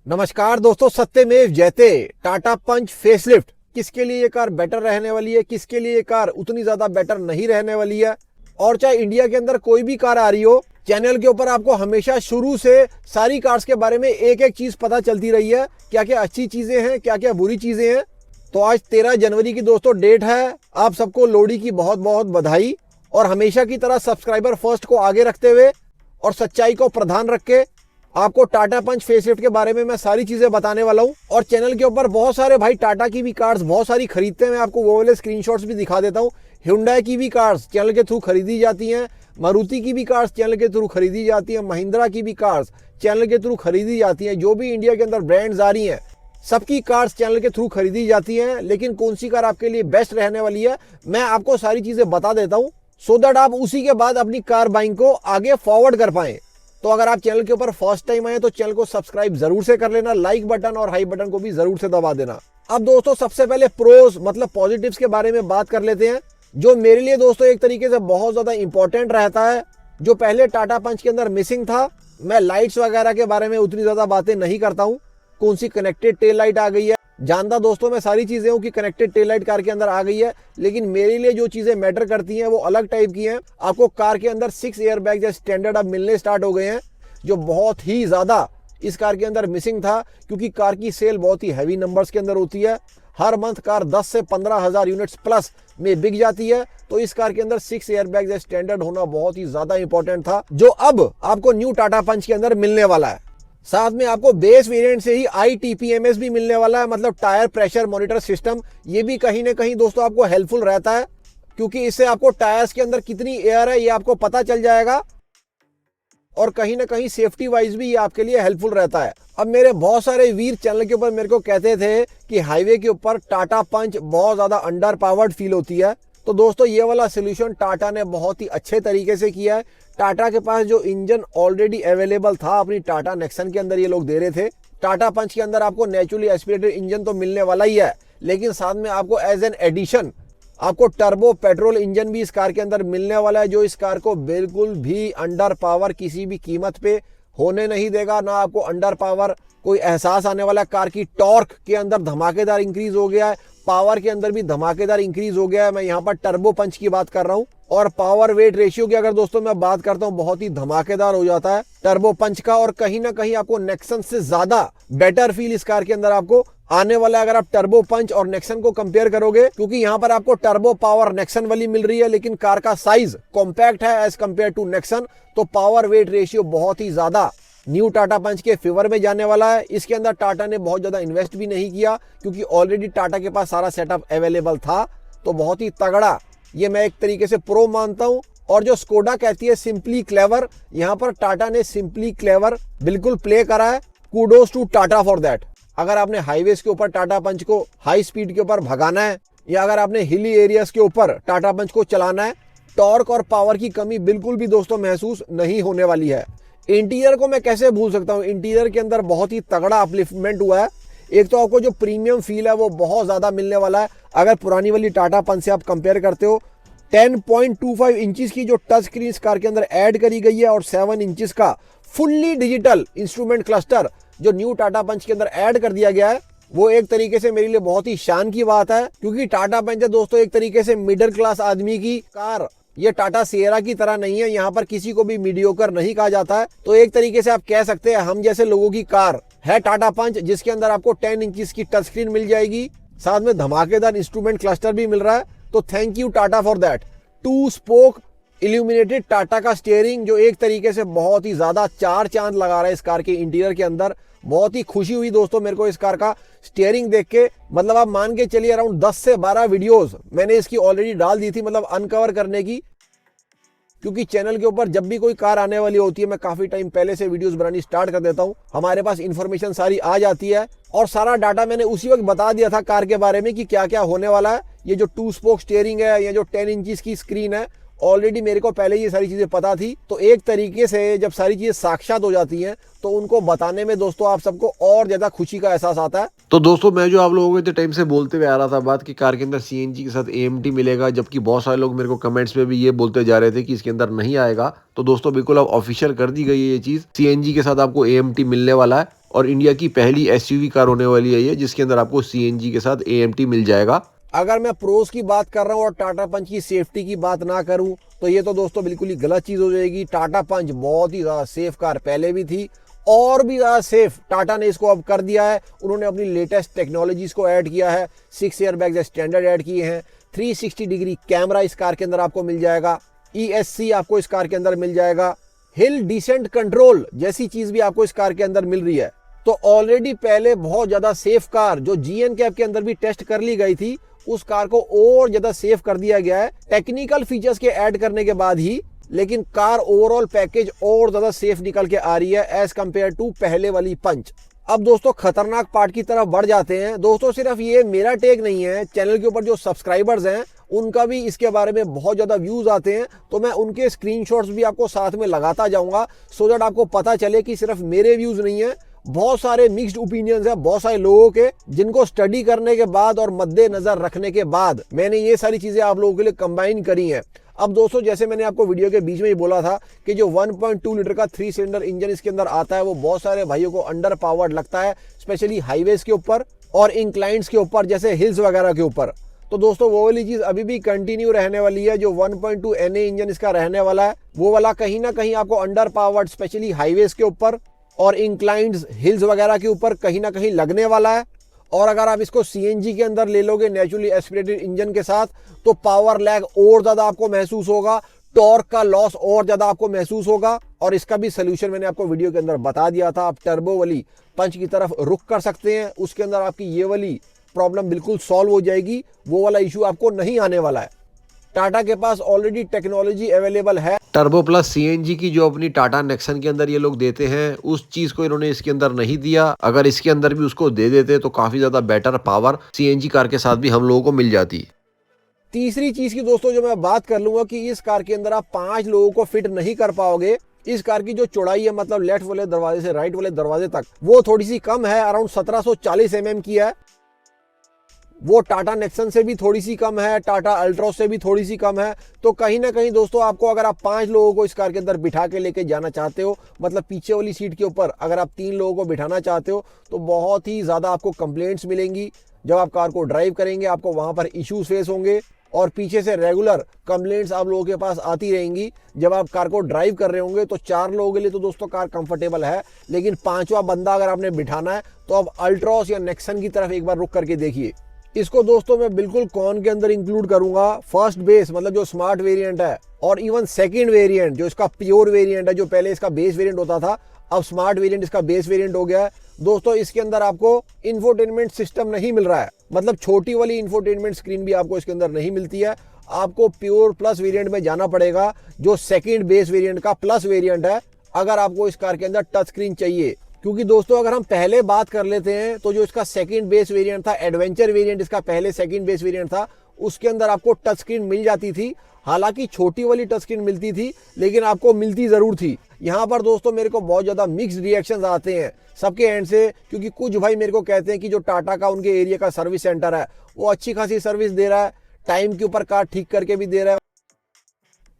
नमस्कार दोस्तों, सत्यमेव जयते। टाटा पंच फेसलिफ्ट, किसके लिए ये कार बेटर रहने वाली है, किसके लिए ये कार उतनी ज्यादा बेटर नहीं रहने वाली है। और चाहे इंडिया के अंदर कोई भी कार आ रही हो, चैनल के ऊपर आपको हमेशा शुरू से सारी कार्स के बारे में एक एक चीज पता चलती रही है, क्या क्या अच्छी चीजें हैं, क्या क्या बुरी चीजें हैं। तो आज 13 जनवरी की दोस्तों डेट है। आप सबको लोहड़ी की बहुत बहुत बधाई। और हमेशा की तरह सब्सक्राइबर फर्स्ट को आगे रखते हुए और सच्चाई को प्रधान रख के आपको टाटा पंच फेसलिफ्ट के बारे में मैं सारी चीजें बताने वाला हूं। और चैनल के ऊपर बहुत सारे भाई टाटा की भी कार्स बहुत सारी खरीदते हैं, मैं आपको वो वाले स्क्रीनशॉट्स भी दिखा देता हूं। Hyundai की भी कार्स चैनल के थ्रू खरीदी जाती हैं, मारुति की भी कार्स चैनल के थ्रू खरीदी जाती हैं, महिंद्रा की भी कार्स चैनल के थ्रू खरीदी जाती हैं। जो भी इंडिया के अंदर ब्रांड्स आ रही हैं सबकी कार्स चैनल के थ्रू खरीदी जाती हैं। लेकिन कौन सी कार आपके लिए बेस्ट रहने वाली है मैं आपको सारी चीजें बता देता हूं, सो दैट आप उसी के बाद अपनी कार बाइंग को आगे फॉरवर्ड कर पाए। तो अगर आप चैनल के ऊपर फर्स्ट टाइम आए तो चैनल को सब्सक्राइब जरूर से कर लेना, लाइक बटन और हाई बटन को भी जरूर से दबा देना। अब दोस्तों सबसे पहले प्रोज मतलब पॉजिटिव्स के बारे में बात कर लेते हैं, जो मेरे लिए दोस्तों एक तरीके से बहुत ज्यादा इंपॉर्टेंट रहता है, जो पहले टाटा पंच के अंदर मिसिंग था। मैं लाइट्स वगैरह के बारे में उतनी ज्यादा बातें नहीं करता हूँ। कौन सी कनेक्टेड टेल लाइट आ गई है, जानता दोस्तों मैं सारी चीजें हूँ कि कनेक्टेड टेल लाइट कार के अंदर आ गई है, लेकिन मेरे लिए जो चीजें मैटर करती हैं वो अलग टाइप की हैं। आपको कार के अंदर 6 एयर बैग या स्टैंडर्ड अब मिलने स्टार्ट हो गए हैं, जो बहुत ही ज्यादा इस कार के अंदर मिसिंग था, क्योंकि कार की सेल बहुत ही हैवी नंबर्स के अंदर होती है। हर मंथ कार 10 से 15 हजार यूनिट्स प्लस में बिक जाती है। तो इस कार के अंदर 6 एयर बैग या स्टैंडर्ड होना बहुत ही ज्यादा इंपॉर्टेंट था, जो अब आपको न्यू टाटा पंच के अंदर मिलने वाला है। साथ में आपको बेस वेरिएंट से ही ITPMS भी मिलने वाला है, मतलब टायर प्रेशर मॉनिटर सिस्टम। ये भी कहीं ना कहीं दोस्तों आपको हेल्पफुल रहता है, क्योंकि इससे आपको टायर्स के अंदर कितनी एयर है ये आपको पता चल जाएगा, और कहीं ना कहीं सेफ्टी वाइज भी ये आपके लिए हेल्पफुल रहता है। अब मेरे बहुत सारे वीर चैनल के ऊपर मेरे को कहते थे कि हाईवे के ऊपर टाटा पंच बहुत ज्यादा अंडर पावर्ड फील होती है। तो दोस्तों ये वाला सोल्यूशन टाटा ने बहुत ही अच्छे तरीके से किया है। टाटा के पास जो इंजन ऑलरेडी अवेलेबल था अपनी टाटा नेक्सन के अंदर ये लोग दे रहे थे। टाटा पंच के अंदर आपको नेचुरली एस्पिरेटेड इंजन तो मिलने वाला ही है, लेकिन साथ में आपको एज एन एडिशन आपको टर्बो पेट्रोल इंजन भी इस कार के अंदर मिलने वाला है, जो इस कार को बिल्कुल भी अंडर पावर किसी भी कीमत पे होने नहीं देगा। ना आपको अंडर पावर कोई एहसास आने वाला है। कार की टॉर्क के अंदर धमाकेदार इंक्रीज हो गया है, पावर के अंदर भी धमाकेदार इंक्रीज हो गया है। मैं यहाँ पर टर्बो पंच की बात कर रहा हूँ। और पावर वेट रेशियो की अगर दोस्तों मैं बात करता हूँ, बहुत ही धमाकेदार हो जाता है टर्बो पंच का। और कहीं ना कहीं आपको नेक्सन से ज्यादा बेटर फील इस कार के अंदर आपको आने वाला है, अगर आप टर्बो पंच और नेक्सन को कंपेयर करोगे, क्योंकि यहाँ पर आपको टर्बो पावर नेक्सन वाली मिल रही है, लेकिन कार का साइज कॉम्पैक्ट है एज कंपेयर टू नेक्सन। तो पावर वेट रेशियो बहुत ही ज्यादा न्यू टाटा पंच के फेवर में जाने वाला है। इसके अंदर टाटा ने बहुत ज्यादा इन्वेस्ट भी नहीं किया, क्योंकि ऑलरेडी टाटा के पास सारा सेटअप अवेलेबल था। तो बहुत ही तगड़ा ये मैं एक तरीके से प्रो मानता हूं। और जो स्कोडा कहती है सिंपली क्लेवर, यहाँ पर टाटा ने सिंपली क्लेवर बिल्कुल प्ले करा है। Kudos to Tata for that. अगर आपने हाईवेज के ऊपर टाटा पंच को हाई स्पीड के ऊपर भगाना है, या अगर आपने हिली एरियाज के ऊपर टाटा पंच को चलाना है, टॉर्क और पावर की कमी बिल्कुल भी दोस्तों महसूस नहीं होने वाली है। इंटीरियर को मैं कैसे भूल सकता हूँ, इंटीरियर के अंदर बहुत ही तगड़ा अपलिफ्टमेंट हुआ है। एक तो आपको जो प्रीमियम फील है वो बहुत ज्यादा मिलने वाला है। अगर पुरानी वाली टाटा पंच से आप कंपेयर करते हो, 10.25 इंचेस की जो टच स्क्रीन इस कार के अंदर ऐड करी गई है, और 7 इंचेस का फुल्ली डिजिटल इंस्ट्रूमेंट क्लस्टर जो न्यू टाटा पंच के अंदर ऐड कर दिया गया है, वो एक तरीके से मेरे लिए बहुत ही शान की बात है। क्योंकि टाटा पंच है दोस्तों एक तरीके से मिडिल क्लास आदमी की कार, ये टाटा सिएरा की तरह नहीं है। यहाँ पर किसी को भी मीडियोकर नहीं कहा जाता है। तो एक तरीके से आप कह सकते हैं हम जैसे लोगों की कार है टाटा पंच, जिसके अंदर आपको 10 इंचेस की टच स्क्रीन मिल जाएगी, साथ में धमाकेदार इंस्ट्रूमेंट क्लस्टर भी मिल रहा है। तो thank you Tata for that. 2 spoke illuminated Tata का स्टीयरिंग, जो एक तरीके से बहुत ही ज्यादा 4 चांद लगा रहा है इस कार के इंटीरियर के अंदर। बहुत ही खुशी हुई दोस्तों मेरे को इस कार का स्टीयरिंग देख के। मतलब आप मान के चलिए अराउंड 10 से 12 वीडियोस मैंने इसकी ऑलरेडी डाल दी थी, मतलब अनकवर करने की। क्योंकि चैनल के ऊपर जब भी कोई कार आने वाली होती है, मैं काफी टाइम पहले से वीडियोस बनानी स्टार्ट कर देता हूं। हमारे पास इंफॉर्मेशन सारी आ जाती है, और सारा डाटा मैंने उसी वक्त बता दिया था कार के बारे में कि क्या क्या होने वाला है। ये जो 2 स्पोक स्टीयरिंग है, ये जो 10 इंचेस की स्क्रीन है, ऑलरेडी मेरे को पहले ये सारी चीजें पता थी। तो एक तरीके से जब सारी चीजें साक्षात हो जाती हैं, तो उनको बताने में दोस्तों आप सबको और ज्यादा खुशी का एहसास आता है। तो दोस्तों मैं जो आप लोगों को इतने टाइम से बोलते हुए आ रहा था बात कि कार के अंदर CNG के साथ AMT मिलेगा, जबकि बहुत सारे लोग मेरे को कमेंट्स में भी ये बोलते जा रहे थे कि इसके अंदर नहीं आएगा। तो दोस्तों बिल्कुल अब ऑफिशियल कर दी गई है ये चीज, CNG के साथ आपको AMT मिलने वाला है। और इंडिया की पहली एसयूवी कार होने वाली है ये, जिसके अंदर आपको सीएनजी के साथ एएमटी मिल जाएगा। अगर मैं प्रोज की बात कर रहा हूँ और टाटा पंच की सेफ्टी की बात ना करूं तो ये तो दोस्तों बिल्कुल ही गलत चीज हो जाएगी। टाटा पंच बहुत ही ज्यादा सेफ कार पहले भी थी और भी ज्यादा सेफ टाटा ने इसको अब कर दिया है। उन्होंने अपनी लेटेस्ट टेक्नोलॉजीज को ऐड किया है, 6 एयरबैग्स स्टैंडर्ड ऐड किए हैं, 360 डिग्री कैमरा इस कार के अंदर आपको मिल जाएगा, ESC आपको इस कार के अंदर मिल जाएगा, हिल डिसेंट कंट्रोल जैसी चीज भी आपको इस कार के अंदर मिल रही है। तो ऑलरेडी पहले बहुत ज्यादा सेफ कार जो GN कैप के अंदर भी टेस्ट कर ली गई थी, उस कार को और ज्यादा सेफ कर दिया गया है टेक्निकल फीचर्स के ऐड करने के बाद ही। लेकिन कार ओवरऑल पैकेज और ज्यादा सेफ निकल के आ रही है एज कंपेयर टू पहले वाली पंच। अब दोस्तों खतरनाक पार्ट की तरफ बढ़ जाते हैं। दोस्तों सिर्फ ये मेरा टेक नहीं है, चैनल के ऊपर जो सब्सक्राइबर्स हैं उनका भी इसके बारे में बहुत ज्यादा व्यूज आते हैं, तो मैं उनके स्क्रीनशॉट्स भी आपको साथ में लगाता जाऊंगा सो दैट आपको पता चले कि सिर्फ मेरे व्यूज नहीं है, बहुत सारे मिक्स्ड ओपिनियंस है बहुत सारे लोगों के, जिनको स्टडी करने के बाद और मद्देनजर रखने के बाद मैंने ये सारी चीजें आप लोगों के लिए कंबाइन करी हैं। अब दोस्तों जैसे मैंने आपको वीडियो के बीच में ही बोला था कि जो 1.2 लीटर का 3 सिलेंडर इंजन इसके अंदर आता है वो बहुत सारे भाइयों को अंडर पावर्ड लगता है, स्पेशली हाईवेज के ऊपर और इंक्लाइंट्स के ऊपर जैसे हिल्स वगैरह के ऊपर। तो दोस्तों वो वाली चीज अभी भी कंटिन्यू रहने वाली है। जो 1.2 NA इंजन इसका रहने वाला है वो वाला कहीं ना कहीं आपको अंडर पावर्ड स्पेशली हाईवेज के ऊपर और इंक्लाइंट्स हिल्स वगैरह के ऊपर कहीं ना कहीं लगने वाला है। और अगर आप इसको CNG के अंदर ले लोगे नेचुरली एस्पिरेटेड इंजन के साथ तो पावर लैग और ज्यादा आपको महसूस होगा, टॉर्क का लॉस और ज्यादा आपको महसूस होगा। और इसका भी सोल्यूशन मैंने आपको वीडियो के अंदर बता दिया था। आप टर्बो वाली पंच की तरफ रुख कर सकते हैं, उसके अंदर आपकी ये वाली प्रॉब्लम बिल्कुल सॉल्व हो जाएगी, वो वाला इशू आपको नहीं आने वाला है। टाटा के पास ऑलरेडी टेक्नोलॉजी अवेलेबल है। टर्बो प्लस सीएनजी की जो अपनी टाटा नेक्सन के अंदर ये लोग देते हैं, उस चीज को इन्होंने इसके अंदर नहीं दिया। अगर इसके अंदर भी उसको दे देते तो काफी ज्यादा बेटर पावर सीएनजी कार के साथ भी हम लोगों को मिल जाती। तीसरी चीज की दोस्तों जो मैं बात कर लूंगा कि इस कार के अंदर आप 5 लोगों को फिट नहीं कर पाओगे। इस कार की जो चौड़ाई है मतलब लेफ्ट वाले दरवाजे से राइट वाले दरवाजे तक वो थोड़ी सी कम है, अराउंड 1740 mm की है। वो टाटा नेक्सन से भी थोड़ी सी कम है, टाटा अल्ट्रॉस से भी थोड़ी सी कम है। तो कहीं ना कहीं दोस्तों आपको अगर आप 5 लोगों को इस कार के अंदर बिठा के लेके जाना चाहते हो, मतलब पीछे वाली सीट के ऊपर अगर आप 3 लोगों को बिठाना चाहते हो तो बहुत ही ज्यादा आपको कंप्लेंट्स मिलेंगी। जब आप कार को ड्राइव करेंगे आपको वहां पर इश्यूज फेस होंगे और पीछे से रेगुलर कंप्लेंट्स आप लोगों के पास आती रहेंगी। जब आप कार को ड्राइव कर रहे होंगे तो 4 लोगों के लिए तो दोस्तों कार कंफर्टेबल है, लेकिन 5वां बंदा अगर आपने बिठाना है तो आप अल्ट्रॉस या नेक्सन की तरफ एक बार रुक करके देखिए। इसको दोस्तों मैं बिल्कुल कॉन के अंदर इंक्लूड करूंगा। फर्स्ट बेस मतलब जो स्मार्ट वेरिएंट है और इवन सेकंड वेरिएंट जो इसका प्योर वेरिएंट है, जो पहले इसका बेस वेरिएंट होता था अब स्मार्ट वेरिएंट इसका बेस वेरिएंट हो गया है। दोस्तों इसके अंदर आपको इंफोटेनमेंट सिस्टम नहीं मिल रहा है, मतलब छोटी वाली इंफोटेनमेंट स्क्रीन भी आपको इसके अंदर नहीं मिलती है। आपको प्योर प्लस वेरिएंट में जाना पड़ेगा जो सेकंड बेस वेरिएंट का प्लस वेरिएंट है, अगर आपको इस कार के अंदर टच स्क्रीन चाहिए। क्योंकि दोस्तों अगर हम पहले बात कर लेते हैं तो जो इसका सेकंड बेस वेरिएंट था, एडवेंचर वेरिएंट इसका पहले सेकंड बेस वेरिएंट था, उसके अंदर आपको टच स्क्रीन मिल जाती थी। हालांकि छोटी वाली टच स्क्रीन मिलती थी लेकिन आपको मिलती जरूर थी। यहाँ पर दोस्तों मेरे को बहुत ज्यादा मिक्स्ड रिएक्शंस आते हैं सबके एंड से, क्योंकि कुछ भाई मेरे को कहते हैं कि जो टाटा का उनके एरिया का सर्विस सेंटर है वो अच्छी खासी सर्विस दे रहा है, टाइम के ऊपर कार ठीक करके भी दे रहा है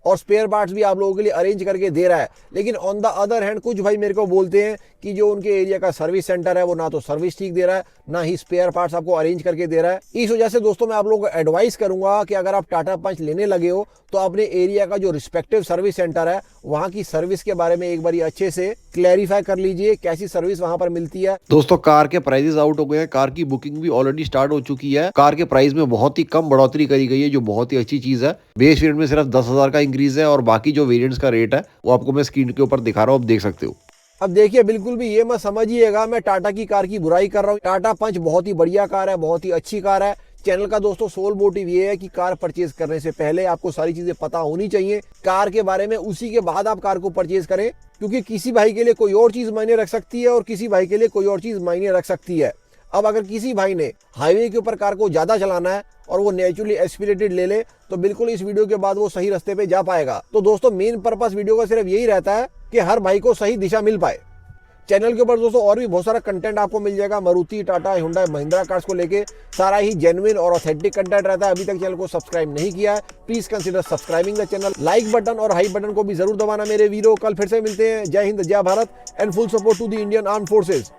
और स्पेयर पार्ट्स भी आप लोगों के लिए अरेंज करके दे रहा है। लेकिन ऑन द अदर हैंड कुछ भाई मेरे को बोलते हैं कि जो उनके एरिया का सर्विस सेंटर है वो ना तो सर्विस ठीक दे रहा है ना ही स्पेयर पार्ट्स आपको अरेंज करके दे रहा है। इस वजह से दोस्तों मैं आप लोगों को एडवाइस करूंगा कि अगर आप टाटा पंच लेने लगे हो तो अपने एरिया का जो रिस्पेक्टिव सर्विस सेंटर है वहां की सर्विस के बारे में एक बार अच्छे से क्लैरिफाई कर लीजिए कैसी सर्विस वहां पर मिलती है। दोस्तों कार के प्राइजेस आउट हो गए हैं, कार की बुकिंग भी ऑलरेडी स्टार्ट हो चुकी है। कार के प्राइस में बहुत ही कम बढ़ोतरी करी गई है जो बहुत ही अच्छी चीज है। बेस वेरिएंट में सिर्फ 10,000 का इंक्रीज है और बाकी जो वेरिएंट्स का रेट है वो आपको मैं स्क्रीन के ऊपर दिखा रहा हूँ, आप देख सकते हो। अब देखिए बिल्कुल भी ये मत समझिएगा मैं टाटा की कार की बुराई कर रहा हूँ। टाटा पंच बहुत ही बढ़िया कार है, बहुत ही अच्छी कार है। चैनल का दोस्तों सोल मोटिव ये है कि कार परचेज करने से पहले आपको सारी चीजें पता होनी चाहिए कार के बारे में, उसी के बाद आप कार को परचेज करें। क्योंकि किसी भाई के लिए कोई और चीज मायने रख सकती है और किसी भाई के लिए कोई और चीज मायने रख सकती है। अब अगर किसी भाई ने हाईवे के ऊपर कार को ज्यादा चलाना है और वो नेचुरली एस्पिरेटेड ले ले तो बिल्कुल इस वीडियो के बाद वो सही रास्ते पे जा पाएगा। तो दोस्तों मेन पर्पस वीडियो का सिर्फ यही रहता है कि हर भाई को सही दिशा मिल पाए। चैनल के ऊपर दोस्तों और भी बहुत सारा कंटेंट आपको मिल जाएगा मारुति, टाटा, हुंडई, महिंद्रा कार्स को लेके सारा ही जेन्युइन और ऑथेंटिक कंटेंट रहता है। अभी तक चैनल को सब्सक्राइब नहीं किया है please consider subscribing the channel. Like button और हाई बटन को भी जरूर दबाना मेरे वीरो। कल फिर से मिलते हैं। जय हिंद, जय Bharat and full support to the Indian arm forces.